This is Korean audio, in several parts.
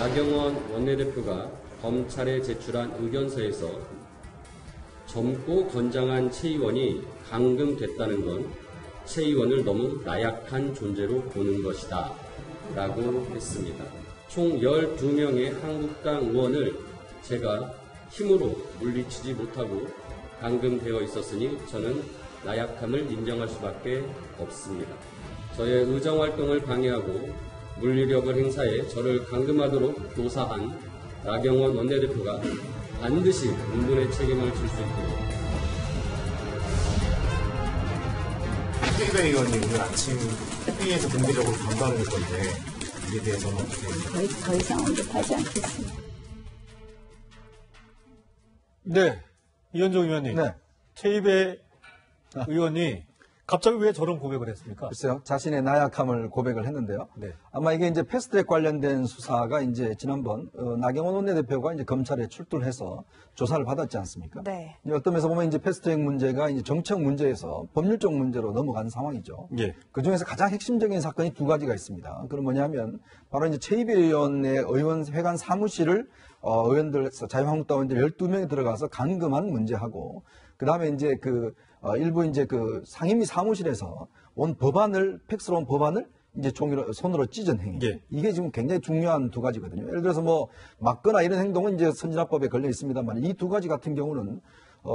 나경원 원내대표가 검찰에 제출한 의견서에서 젊고 건장한 최 의원이 감금됐다는 건 최 의원을 너무 나약한 존재로 보는 것이다 라고 했습니다. 총 12명의 한국당 의원을 제가 힘으로 물리치지 못하고 감금되어 있었으니 저는 나약함을 인정할 수밖에 없습니다. 저의 의정활동을 방해하고 물리력을 행사해 저를 감금하도록 교사한 나경원 원내대표가 반드시 문문의 책임을 질 수 있도록. 최이배 의원님 오늘 아침 회의에서 공개적으로 반발을 했던데 이에 대해서는 어떻게? 더 이상 언급하지 않겠습니다. 네, 이현종 의원님. 네. 최이배 의원이 갑자기 왜 저런 고백을 했습니까? 글쎄요, 자신의 나약함을 고백을 했는데요. 네. 아마 이게 이제 패스트트랙 관련된 수사가 이제 지난번 나경원 원내대표가 이제 검찰에 출두해서 조사를 받았지 않습니까? 네. 어떤 면에서 보면 이제 패스트트랙 문제가 이제 정책 문제에서 법률적 문제로 넘어간 상황이죠. 예. 그 중에서 가장 핵심적인 사건이 두 가지가 있습니다. 그건 뭐냐면 바로 이제 최이배 의원의 의원회관 사무실을 의원들, 자유한국당 의원들 12명이 들어가서 감금한 문제하고 그 다음에 이제 일부 이제 상임위 사무실에서 온 법안을, 팩스로 온 법안을 이제 종이로, 손으로 찢은 행위. 예. 이게 지금 굉장히 중요한 두 가지거든요. 예를 들어서 뭐, 막거나 이런 행동은 이제 선진화법에 걸려 있습니다만 이 두 가지 같은 경우는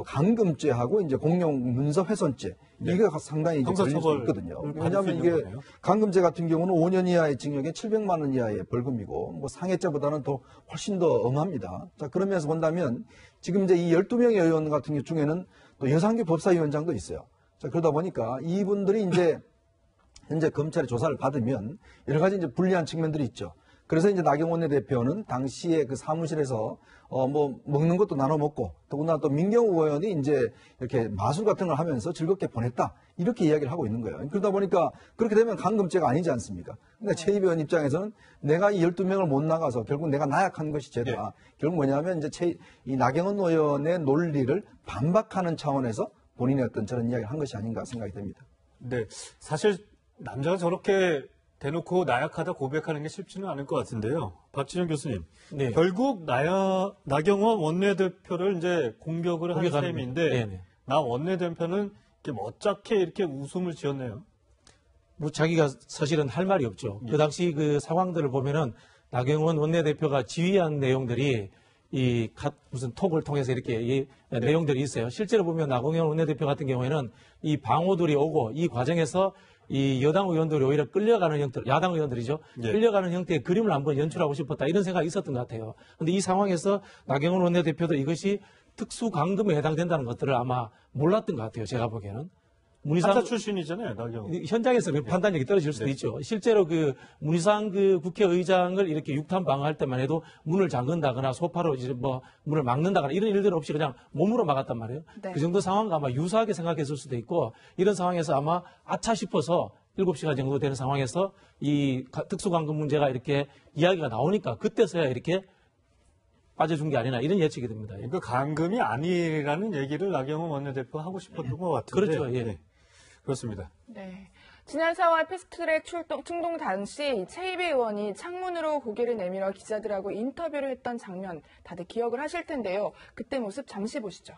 감금죄하고 이제 공용 문서 훼손죄. 네. 이게 상당히 이제 걸릴 수 있거든요. 왜냐하면 이게 거네요. 감금죄 같은 경우는 5년 이하의 징역에 700만 원 이하의 벌금이고 뭐 상해죄보다는 더 훨씬 더 엄합니다. 자, 그러면서 본다면 지금 이제 이 12명의 의원 같은 경우 중에는 또 여상규 법사위원장도 있어요. 자, 그러다 보니까 이분들이 이제 현재 검찰의 조사를 받으면 여러 가지 이제 불리한 측면들이 있죠. 그래서 이제 나경원 원내대표는 당시에 그 사무실에서 뭐 먹는 것도 나눠 먹고 더구나 또 민경우 의원이 이제 이렇게 마술 같은 걸 하면서 즐겁게 보냈다. 이렇게 이야기를 하고 있는 거예요. 그러다 보니까 그렇게 되면 감금죄가 아니지 않습니까? 그러니까 최이배 의원 입장에서는 내가 이 12명을 못 나가서 결국 내가 나약한 것이 죄다. 네. 결국 뭐냐면 이제 이 나경원 의원의 논리를 반박하는 차원에서 본인의 어떤 저런 이야기를 한 것이 아닌가 생각이 됩니다. 네, 사실 남자가 저렇게 대놓고 나약하다 고백하는 게 쉽지는 않을 것 같은데요. 박진영 교수님, 네. 결국 나경원 원내대표를 이제 공격을 한 공격하는 셈인데 네네. 나 원내대표는 이렇게 멋쩍게 이렇게 웃음을 지었네요. 뭐 자기가 사실은 할 말이 없죠. 그 당시 그 상황들을 보면은 나경원 원내대표가 지휘한 내용들이 무슨 톡을 통해서 이렇게 내용들이 있어요. 실제로 보면 나경원 원내대표 같은 경우에는 이 방호들이 오고 이 과정에서 이 여당 의원들이 오히려 끌려가는 형태, 야당 의원들이죠. 예. 끌려가는 형태의 그림을 한번 연출하고 싶었다. 이런 생각이 있었던 것 같아요. 그런데 이 상황에서 나경원 원내대표도 이것이 특수감금에 해당된다는 것들을 아마 몰랐던 것 같아요. 제가 보기에는. 판사 출신이잖아요, 나경원. 현장에서 그 판단력이 떨어질 수도 네. 있죠. 실제로 그 문희상 그 국회의장을 이렇게 육탄 방어할 때만 해도 문을 잠근다거나 소파로 이제 뭐 문을 막는다거나 이런 일들 없이 그냥 몸으로 막았단 말이에요. 네. 그 정도 상황과 아마 유사하게 생각했을 수도 있고 이런 상황에서 아마 아차 싶어서 7시간 정도 되는 상황에서 이 특수감금 문제가 이렇게 이야기가 나오니까 그때서야 이렇게 빠져준 게 아니나 이런 예측이 됩니다. 그 감금이 아니라는 얘기를 나경원 원내대표가 하고 싶었던 것 같은데. 그렇죠. 예. 네. 그렇습니다. 네. 지난 4월 패스트트랙 충동 당시 최이배 의원이 창문으로 고개를 내밀어 기자들하고 인터뷰를 했던 장면 다들 기억을 하실 텐데요. 그때 모습 잠시 보시죠.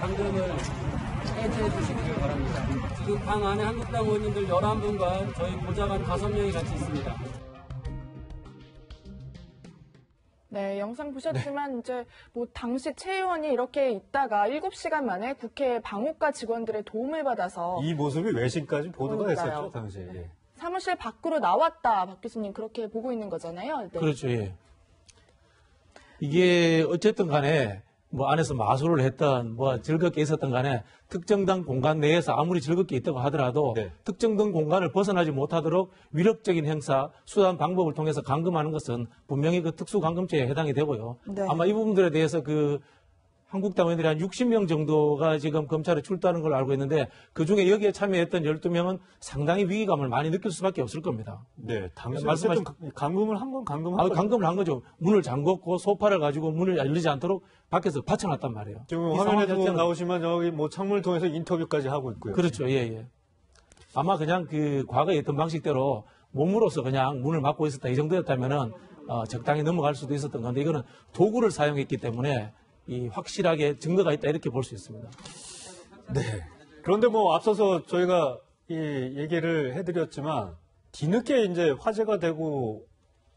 감금을 해제해 주시기 바랍니다. 지금 방 안에 한국당 의원님들 11분과 저희 보좌관 5명이 같이 있습니다. 네, 영상 보셨지만 이제 뭐 당시 최 의원이 이렇게 있다가 7시간 만에 국회 방호과 직원들의 도움을 받아서 이 모습이 외신까지 보도가 그러니까요. 됐었죠, 당시에. 예. 사무실 밖으로 나왔다, 박 교수님 그렇게 보고 있는 거잖아요. 네. 그렇죠. 예. 이게 어쨌든 간에 뭐 안에서 마술을 했던 뭐 즐겁게 있었던 간에 특정된 공간 내에서 아무리 즐겁게 있다고 하더라도 네. 특정된 공간을 벗어나지 못하도록 위력적인 행사, 수단 방법을 통해서 감금하는 것은 분명히 그 특수감금죄에 해당이 되고요. 네. 아마 이 부분들에 대해서 그 한국당 의원들이 한 60명 정도가 지금 검찰에 출두하는 걸로 알고 있는데 그중에 여기에 참여했던 12명은 상당히 위기감을 많이 느낄 수밖에 없을 겁니다. 네, 당시 말씀하신 감금을 한 건 감금한 아, 거죠. 감금을 한 거죠. 문을 잠궜고 소파를 가지고 문을 열리지 않도록 밖에서 받쳐놨단 말이에요. 지금 이 상황 화면에도 자체는- 나오시면 여기 뭐 창문을 통해서 인터뷰까지 하고 있고요. 그렇죠. 예, 예. 아마 그냥 그 과거에 있던 방식대로 몸으로서 그냥 문을 막고 있었다 이 정도였다면은 적당히 넘어갈 수도 있었던 건데 이거는 도구를 사용했기 때문에 이 확실하게 증거가 있다 이렇게 볼 수 있습니다. 네. 그런데 뭐 앞서서 저희가 이 얘기를 해드렸지만 뒤늦게 이제 화제가 되고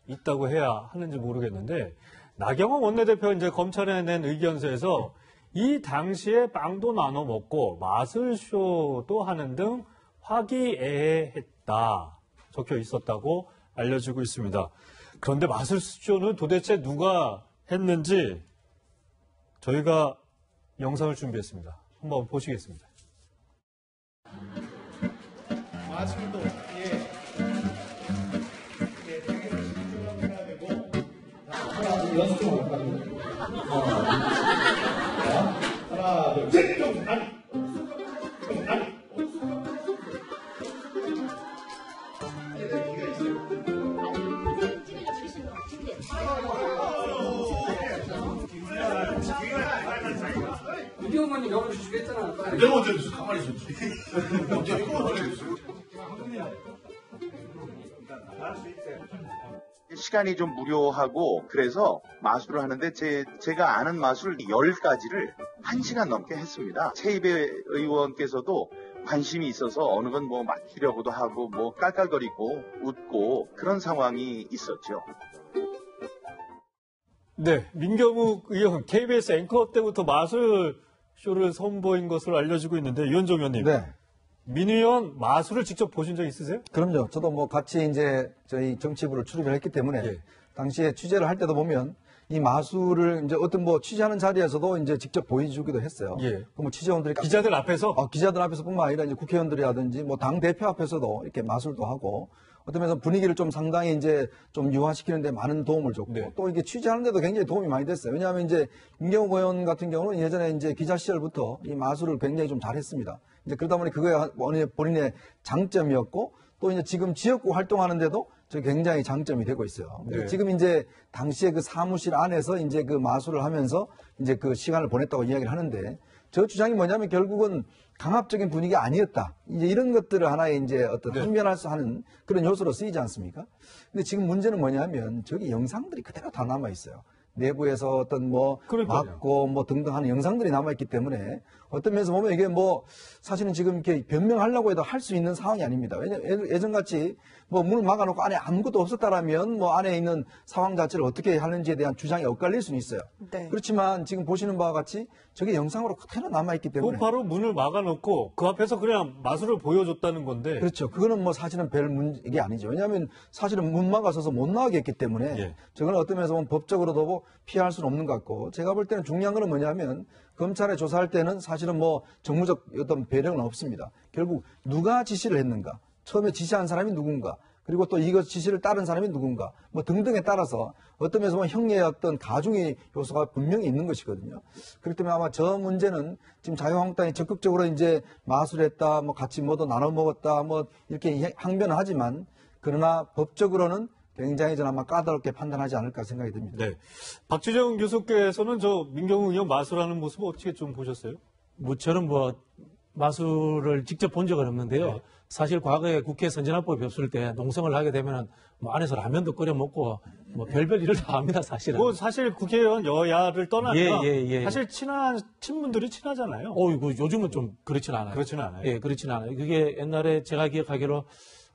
있다고 해야 하는지 모르겠는데 나경원 원내대표 이제 검찰에 낸 의견서에서 이 당시에 빵도 나눠 먹고 마술쇼도 하는 등 화기애애했다 적혀 있었다고 알려지고 있습니다. 그런데 마술쇼는 도대체 누가 했는지 저희가 영상을 준비했습니다. 한번 보시겠습니다. 마술도 이경원이 영어 주시겠잖아. 빨리. 내가 언제 했어? 가만히 있었지. 언제 이거 언제 했어? 시간이 좀 무료하고 그래서 마술을 하는데 제가 아는 마술 10가지를 1시간 넘게 했습니다. 최이배 의원께서도 관심이 있어서 어느 건 뭐 맞추려고도 하고 뭐 깔깔거리고 웃고 그런 상황이 있었죠. 네, 민경욱 의원 KBS 앵커 때부터 마술쇼를 선보인 것으로 알려지고 있는데 유현정 의원님, 네. 민 의원 마술을 직접 보신 적 있으세요? 그럼요. 저도 뭐 같이 이제 저희 정치부를 출입을 했기 때문에 예. 당시에 취재를 할 때도 보면 이 마술을 이제 어떤 뭐 취재하는 자리에서도 이제 직접 보여주기도 했어요. 예. 그럼 취재원들이 기자들 앞에서? 기자들 앞에서뿐만 아니라 이제 국회의원들이라든지 뭐 당 대표 앞에서도 이렇게 마술도 하고 어떤 면에서 분위기를 좀 상당히 이제 좀 유화시키는데 많은 도움을 줬고 네. 또 이게 취재하는데도 굉장히 도움이 많이 됐어요. 왜냐하면 이제 민경욱 의원 같은 경우는 예전에 이제 기자 시절부터 이 마술을 굉장히 좀 잘했습니다. 이제 그러다 보니 그거에 본인의 장점이었고 또 이제 지금 지역구 활동하는데도 저 굉장히 장점이 되고 있어요. 네. 지금 이제 당시에 그 사무실 안에서 이제 그 마술을 하면서 이제 그 시간을 보냈다고 이야기를 하는데 저 주장이 뭐냐면 결국은 강압적인 분위기 아니었다. 이제 이런 것들을 하나의 이제 어떤 네. 항변할 수 하는 그런 요소로 쓰이지 않습니까? 근데 지금 문제는 뭐냐면 저기 영상들이 그대로 다 남아 있어요. 내부에서 어떤 뭐 그러니까요. 맞고 뭐 등등 하는 영상들이 남아있기 때문에 어떤 면에서 보면 이게 뭐 사실은 지금 이렇게 변명하려고 해도 할 수 있는 상황이 아닙니다. 왜냐면 예전같이 뭐 문을 막아놓고 안에 아무것도 없었다라면 뭐 안에 있는 상황 자체를 어떻게 하는지에 대한 주장이 엇갈릴 수는 있어요. 네. 그렇지만 지금 보시는 바와 같이 저게 영상으로 그대로 남아있기 때문에 소파로 문을 막아놓고 그 앞에서 그냥 마술을 보여줬다는 건데. 그렇죠. 그거는 뭐 사실은 별 문제 아니죠. 왜냐하면 사실은 문 막아서서 못 나가게 했기 때문에 예. 저거는 어떤 면에서 보면 법적으로도 피할 수는 없는 것 같고 제가 볼 때는 중요한 건 뭐냐면 검찰에 조사할 때는 사실은 뭐 정무적 어떤 배려는 없습니다. 결국 누가 지시를 했는가, 처음에 지시한 사람이 누군가, 그리고 또 이것 지시를 따른 사람이 누군가, 뭐 등등에 따라서 어떤 면에서 보면 형의 어떤 가중의 요소가 분명히 있는 것이거든요. 그렇기 때문에 아마 저 문제는 지금 자유한국당이 적극적으로 이제 마술했다, 뭐 같이 뭐도 나눠 먹었다, 뭐 이렇게 항변을 하지만 그러나 법적으로는 굉장히 저는 아마 까다롭게 판단하지 않을까 생각이 듭니다. 네. 박지정 교수께서는 저 민경욱 의원 마술하는 모습 어떻게 좀 보셨어요? 저는 뭐 마술을 직접 본 적은 없는데요. 네. 사실 과거에 국회 선진화법이 없을 때 농성을 하게 되면은 뭐 안에서 라면도 끓여 먹고 뭐 별별 일을 다 합니다, 사실은. 뭐 사실 국회의원 여야를 떠나면 예. 사실 친분들이 친하잖아요. 이거 요즘은 좀 그렇지는 않아요. 그렇지는 않아요. 예, 그렇지는 않아요. 그게 옛날에 제가 기억하기로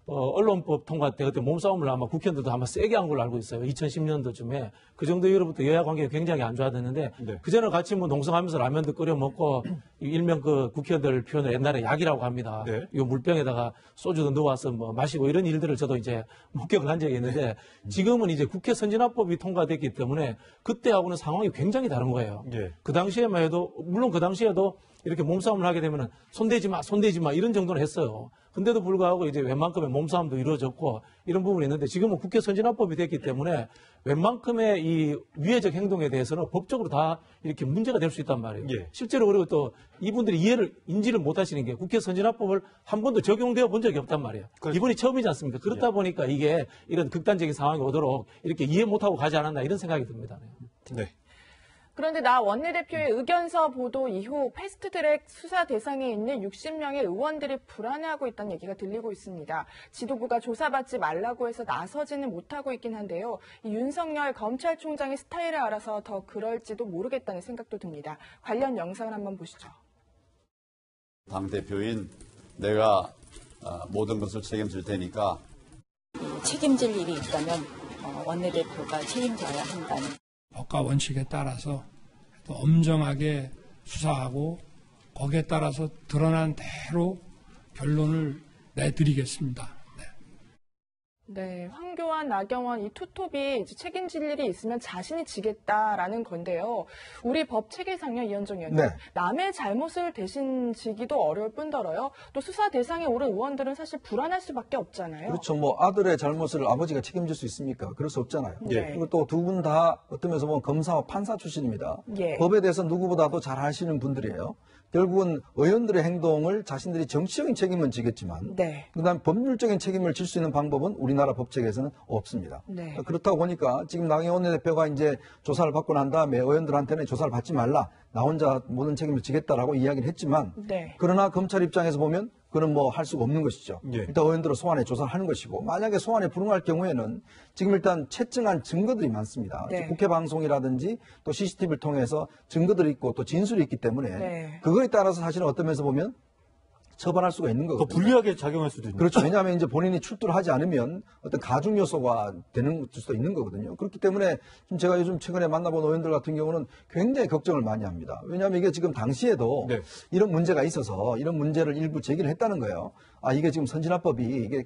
언론법 통과 때 그때 몸싸움을 아마 국회의원들도 아마 세게 한 걸로 알고 있어요. 2010년도쯤에 그 정도 이후로부터 여야 관계가 굉장히 안 좋아졌는데 네. 그전에 같이 뭐 농성하면서 라면도 끓여 먹고 일명 그 국회의원들 표현을 옛날에 약이라고 합니다. 네. 이 물병에다가 소주도 넣어와서 뭐 마시고 이런 일들을 저도 이제 목격을 한 적이 있는데 지금은 이제 국회 선진화법이 통과됐기 때문에 그때하고는 상황이 굉장히 다른 거예요. 예. 그 당시에만 해도 물론 그 당시에도 이렇게 몸싸움을 하게 되면은 손대지 마 이런 정도는 했어요. 근데도 불구하고 이제 웬만큼의 몸싸움도 이루어졌고 이런 부분이 있는데 지금은 국회 선진화법이 됐기 때문에 웬만큼의 이 위해적 행동에 대해서는 법적으로 다 이렇게 문제가 될 수 있단 말이에요. 예. 실제로 그리고 또 이분들이 인지를 못 하시는 게 국회 선진화법을 한 번도 적용되어 본 적이 없단 말이에요. 그렇죠. 이번이 처음이지 않습니까? 그렇다 보니까 이게 이런 극단적인 상황이 오도록 이렇게 이해 못하고 가지 않았나 이런 생각이 듭니다. 네. 그런데 나 원내대표의 의견서 보도 이후 패스트트랙 수사 대상에 있는 60명의 의원들이 불안해하고 있다는 얘기가 들리고 있습니다. 지도부가 조사받지 말라고 해서 나서지는 못하고 있긴 한데요. 이 윤석열 검찰총장의 스타일을 알아서 더 그럴지도 모르겠다는 생각도 듭니다. 관련 영상을 한번 보시죠. 당대표인 내가 모든 것을 책임질 테니까 책임질 일이 있다면 원내대표가 책임져야 한다는 법과 원칙에 따라서 또 엄정하게 수사하고 거기에 따라서 드러난 대로 결론을 내드리겠습니다. 네, 황교안, 나경원 이 투톱이 이제 책임질 일이 있으면 자신이 지겠다라는 건데요. 우리 법 체계상요, 이현정 의원님. 네. 남의 잘못을 대신 지기도 어려울 뿐더러요. 또 수사 대상에 오른 의원들은 사실 불안할 수밖에 없잖아요. 그렇죠. 뭐 아들의 잘못을 아버지가 책임질 수 있습니까? 그럴 수 없잖아요. 예. 그리고 또 두 분 다 어떤 면에서 보면 검사와 판사 출신입니다. 예. 법에 대해서 누구보다도 잘 아시는 분들이에요. 결국은 의원들의 행동을 자신들이 정치적인 책임은 지겠지만 네. 그다음 법률적인 책임을 질 수 있는 방법은 우리나라 법칙에서는 없습니다. 네. 그렇다고 보니까 지금 나경원 원내대표가 이제 조사를 받고 난 다음에 의원들한테는 조사를 받지 말라. 나 혼자 모든 책임을 지겠다라고 이야기를 했지만 네. 그러나 검찰 입장에서 보면 그는 뭐 할 수가 없는 것이죠. 예. 일단 의원들을 소환해 조사를 하는 것이고 만약에 소환에 불응할 경우에는 지금 일단 채증한 증거들이 많습니다. 네. 국회 방송이라든지 또 CCTV를 통해서 증거들이 있고 또 진술이 있기 때문에 네. 그거에 따라서 사실은 어떤 면에서 보면 처벌할 수가 있는 더 거거든요. 불리하게 작용할 수도 있는. 그렇죠. 왜냐하면 이제 본인이 출두를 하지 않으면 어떤 가중 요소가 되는 수도 있는 거거든요. 그렇기 때문에 지금 제가 요즘 최근에 만나본 의원들 같은 경우는 굉장히 걱정을 많이 합니다. 왜냐하면 이게 지금 당시에도 네. 이런 문제가 있어서 이런 문제를 일부 제기를 했다는 거예요. 아, 이게 지금 선진화법이 이게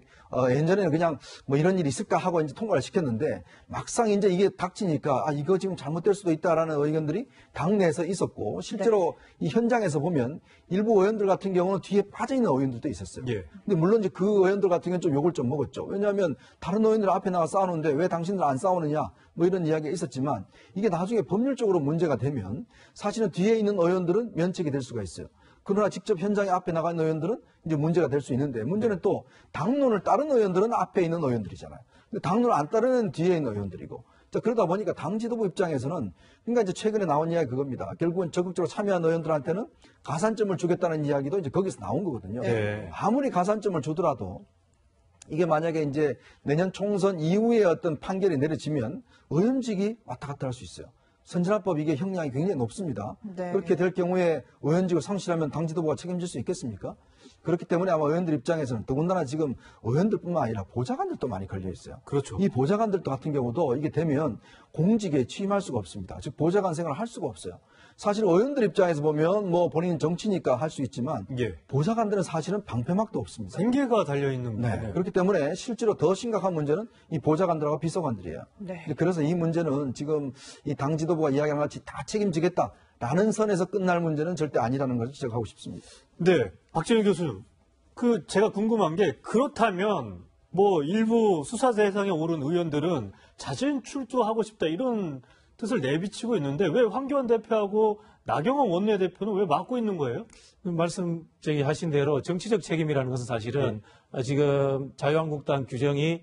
예전에는 그냥 뭐 이런 일이 있을까 하고 이제 통과를 시켰는데 막상 이제 이게 닥치니까 아, 이거 지금 잘못될 수도 있다라는 의견들이 당내에서 있었고 실제로 이 현장에서 보면 일부 의원들 같은 경우는 뒤에 빠져 있는 의원들도 있었어요. 예. 근데 물론 이제 그 의원들 같은 경우는 좀 욕을 좀 먹었죠. 왜냐하면 다른 의원들 앞에 나가 싸우는데 왜 당신들 안 싸우느냐 뭐 이런 이야기가 있었지만 이게 나중에 법률적으로 문제가 되면 사실은 뒤에 있는 의원들은 면책이 될 수가 있어요. 그러나 직접 현장에 앞에 나가 있는 의원들은 이제 문제가 될 수 있는데 문제는 또 당론을 따른 의원들은 앞에 있는 의원들이잖아요. 근데 당론을 안 따르는 뒤에 있는 의원들이고 자, 그러다 보니까 당 지도부 입장에서는 그러니까 이제 최근에 나온 이야기 그겁니다. 결국은 적극적으로 참여한 의원들한테는 가산점을 주겠다는 이야기도 이제 거기서 나온 거거든요. 네. 아무리 가산점을 주더라도 이게 만약에 이제 내년 총선 이후에 어떤 판결이 내려지면 의원직이 왔다 갔다 할 수 있어요. 선진화법 이게 형량이 굉장히 높습니다. 네. 그렇게 될 경우에 의원직을 상실하면 당 지도부가 책임질 수 있겠습니까? 그렇기 때문에 아마 의원들 입장에서는 더군다나 지금 의원들뿐만 아니라 보좌관들도 많이 걸려 있어요. 그렇죠. 이 보좌관들 같은 경우도 이게 되면 공직에 취임할 수가 없습니다. 즉 보좌관 생활을 할 수가 없어요. 사실 의원들 입장에서 보면 뭐 본인은 정치니까 할 수 있지만 예. 보좌관들은 사실은 방패막도 없습니다. 생계가 달려있는 네. 문제네요. 그렇기 때문에 실제로 더 심각한 문제는 이 보좌관들하고 비서관들이에요. 네. 그래서 이 문제는 지금 이 당 지도부가 이야기한 것 같이 다 책임지겠다라는 선에서 끝날 문제는 절대 아니라는 것을 지적하고 싶습니다. 네, 박정희 교수님. 제가 궁금한 게 그렇다면 뭐 일부 수사 대상에 오른 의원들은 자진 출두하고 싶다 이런 뜻을 내비치고 있는데 왜 황교안 대표하고 나경원 원내대표는 왜 막고 있는 거예요? 말씀 하신 대로 정치적 책임이라는 것은 사실은 지금 자유한국당 규정이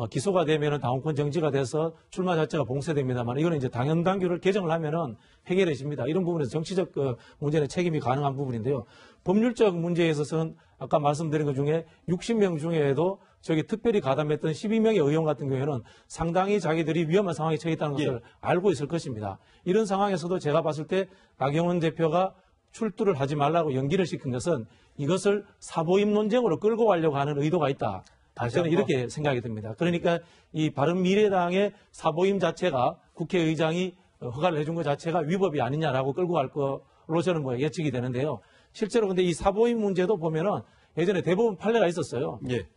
기소가 되면은 당원권 정지가 돼서 출마 자체가 봉쇄됩니다만 이거는 이제 당연당규를 개정을 하면은 해결해집니다. 이런 부분에서 정치적 문제는 책임이 가능한 부분인데요. 법률적 문제에 있어서는 아까 말씀드린 것 중에 60명 중에도 저기 특별히 가담했던 12명의 의원 같은 경우에는 상당히 자기들이 위험한 상황에 처해 있다는 것을 알고 있을 것입니다. 이런 상황에서도 제가 봤을 때 나경원 대표가 출두를 하지 말라고 연기를 시킨 것은 이것을 사보임 논쟁으로 끌고 가려고 하는 의도가 있다. 저는 이렇게 생각이 듭니다. 그러니까 이 바른미래당의 사보임 자체가 국회의장이 허가를 해준 것 자체가 위법이 아니냐라고 끌고 갈 걸로 저는 뭐 예측이 되는데요. 실제로 근데 이 사보임 문제도 보면은 예전에 대법원 판례가 있었어요. 예.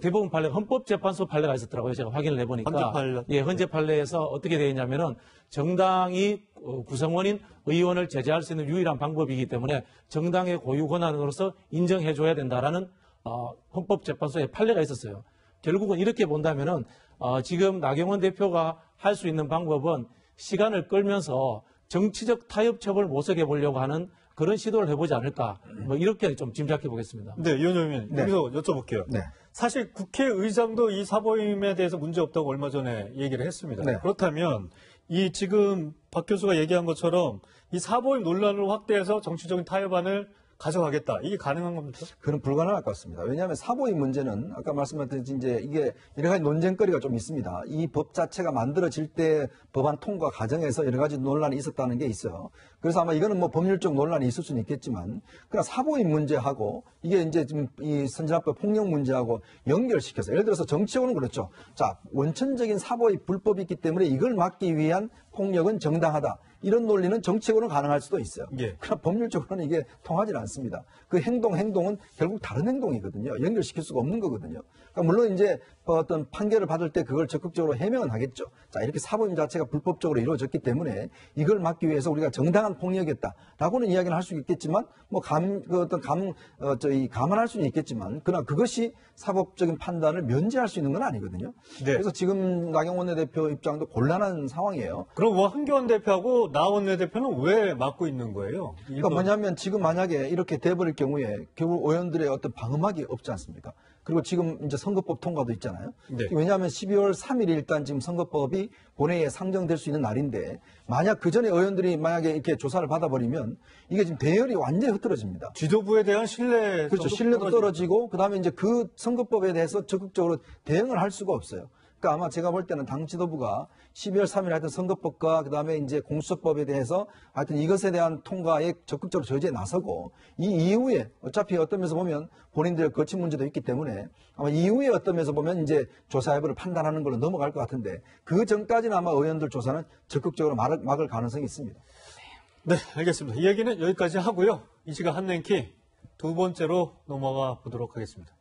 대법원 판례, 헌법재판소 판례가 있었더라고요. 제가 확인을 해보니까. 헌재 판례. 예, 헌재 판례에서 어떻게 되어 있냐면은 정당이 구성원인 의원을 제재할 수 있는 유일한 방법이기 때문에 정당의 고유 권한으로서 인정해줘야 된다라는 헌법재판소의 판례가 있었어요. 결국은 이렇게 본다면은 지금 나경원 대표가 할 수 있는 방법은 시간을 끌면서 정치적 타협 첩을 모색해 보려고 하는 그런 시도를 해보지 않을까. 뭐 이렇게 좀 짐작해 보겠습니다. 네, 위원장님 여기서 여쭤볼게요. 네. 사실 국회의장도 이 사보임에 대해서 문제 없다고 얼마 전에 얘기를 했습니다. 네. 그렇다면 이 지금 박 교수가 얘기한 것처럼 이 사보임 논란을 확대해서 정치적인 타협안을 가져가겠다. 이게 가능한 겁니까? 그건 불가능할 것 같습니다. 왜냐하면 사보임 문제는 아까 말씀드렸듯이 이제 이게 여러 가지 논쟁거리가 좀 있습니다. 이 법 자체가 만들어질 때 법안 통과 과정에서 여러 가지 논란이 있었다는 게 있어요. 그래서 아마 이거는 뭐 법률적 논란이 있을 수는 있겠지만, 그러나 사보임 문제하고 이게 이제 지금 이 선진화법 폭력 문제하고 연결시켜서, 예를 들어서 정치적으로는 그렇죠. 자, 원천적인 사보임 불법이 있기 때문에 이걸 막기 위한 폭력은 정당하다. 이런 논리는 정치적으로는 가능할 수도 있어요. 예. 그러나 법률적으로는 이게 통하지 않습니다. 그 행동은 결국 다른 행동이거든요. 연결시킬 수가 없는 거거든요. 그러니까 물론 이제 어떤 판결을 받을 때 그걸 적극적으로 해명은 하겠죠. 자, 이렇게 사보임 자체가 불법적으로 이루어졌기 때문에 이걸 막기 위해서 우리가 정당한 폭력이었다라고는 이야기를 할 수 있겠지만, 뭐 감안할 수는 있겠지만, 그러나 그것이 사법적인 판단을 면제할 수 있는 건 아니거든요. 네. 그래서 지금 나경원 원내대표 입장도 곤란한 상황이에요. 그럼 뭐 한교안 대표하고 나 원내대표는 왜 막고 있는 거예요? 그러니까 뭐냐면 지금 만약에 이렇게 돼버릴 경우에 결국 의원들의 어떤 방어막이 없지 않습니까? 그리고 지금 이제 선거법 통과도 있잖아요. 네. 왜냐하면 12월 3일이 일단 지금 선거법이 본회의에 상정될 수 있는 날인데, 만약 그 전에 의원들이 만약에 이렇게 조사를 받아버리면 이게 지금 대열이 완전히 흐트러집니다. 지도부에 대한 신뢰. 그렇죠. 신뢰도 떨어지고, 그 다음에 이제 그 선거법에 대해서 적극적으로 대응을 할 수가 없어요. 그러니까 아마 제가 볼 때는 당 지도부가 12월 3일 하여튼 선거법과 그 다음에 이제 공수처법에 대해서 하여튼 이것에 대한 통과에 적극적으로 저지에 나서고, 이 이후에 어차피 어떤 면에서 보면 본인들의 거친 문제도 있기 때문에 아마 이후에 어떤 면에서 보면 이제 조사 여부를 판단하는 걸로 넘어갈 것 같은데, 그 전까지는 아마 의원들 조사는 적극적으로 막을 가능성이 있습니다. 네, 알겠습니다. 이 얘기는 여기까지 하고요. 이 시간 한랭킹 두 번째로 넘어가 보도록 하겠습니다.